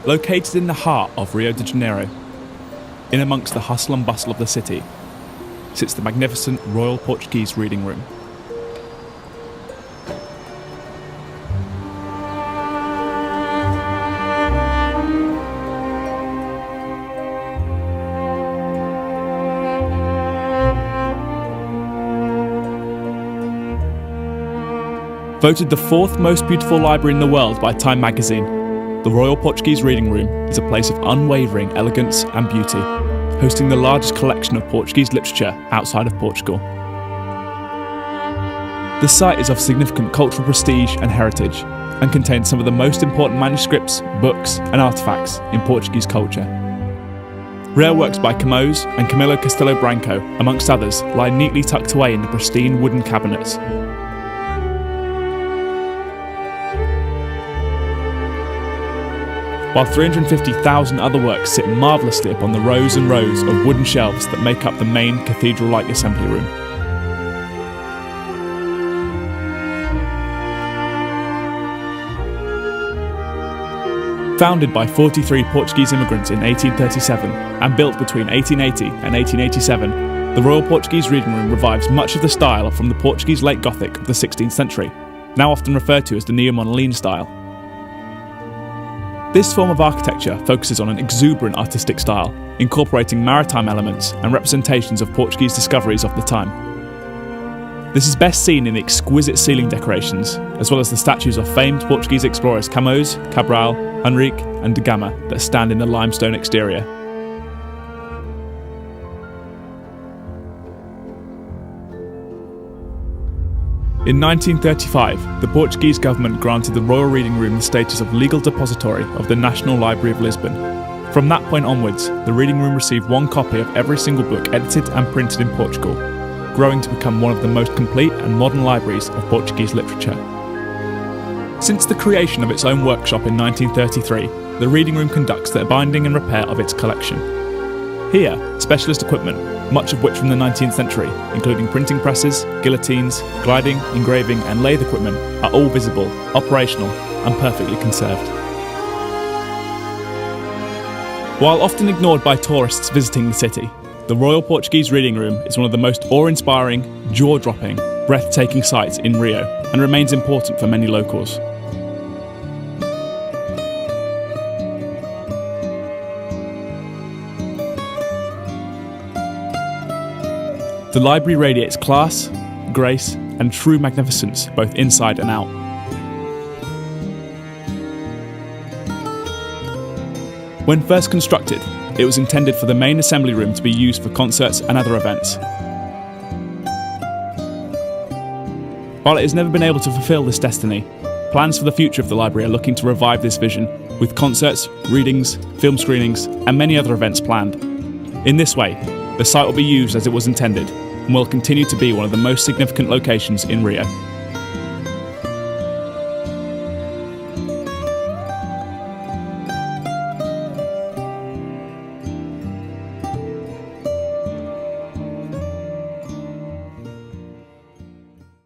Located in the heart of Rio de Janeiro, in amongst the hustle and bustle of the city, sits the magnificent Royal Portuguese Reading Room. Voted the 4th most beautiful library in the world by Time magazine, the Royal Portuguese Reading Room is a place of unwavering elegance and beauty, hosting the largest collection of Portuguese literature outside of Portugal. The site is of significant cultural prestige and heritage, and contains some of the most important manuscripts, books and artefacts in Portuguese culture. Rare works by Camões and Camilo Castelo Branco, amongst others, lie neatly tucked away in the pristine wooden cabinets. While 350,000 other works sit marvellously upon the rows and rows of wooden shelves that make up the main cathedral-like assembly room. Founded by 43 Portuguese immigrants in 1837 and built between 1880 and 1887, the Royal Portuguese Reading Room revives much of the style from the Portuguese late Gothic of the 16th century, now often referred to as the Neo-Monaline style. This form of architecture focuses on an exuberant artistic style, incorporating maritime elements and representations of Portuguese discoveries of the time. This is best seen in the exquisite ceiling decorations, as well as the statues of famed Portuguese explorers Camões, Cabral, Henrique and da Gama that stand in the limestone exterior. In 1935, the Portuguese government granted the Royal Reading Room the status of legal depository of the National Library of Lisbon. From that point onwards, the Reading Room received one copy of every single book edited and printed in Portugal, growing to become one of the most complete and modern libraries of Portuguese literature. Since the creation of its own workshop in 1933, the Reading Room conducts the binding and repair of its collection. Here, specialist equipment, much of which from the 19th century, including printing presses, guillotines, gliding, engraving and lathe equipment, are all visible, operational and perfectly conserved. While often ignored by tourists visiting the city, the Royal Portuguese Reading Room is one of the most awe-inspiring, jaw-dropping, breathtaking sights in Rio and remains important for many locals. The library radiates class, grace, and true magnificence both inside and out. When first constructed, it was intended for the main assembly room to be used for concerts and other events. While it has never been able to fulfill this destiny, plans for the future of the library are looking to revive this vision, with concerts, readings, film screenings, and many other events planned. In this way, the site will be used as it was intended and will continue to be one of the most significant locations in Rio.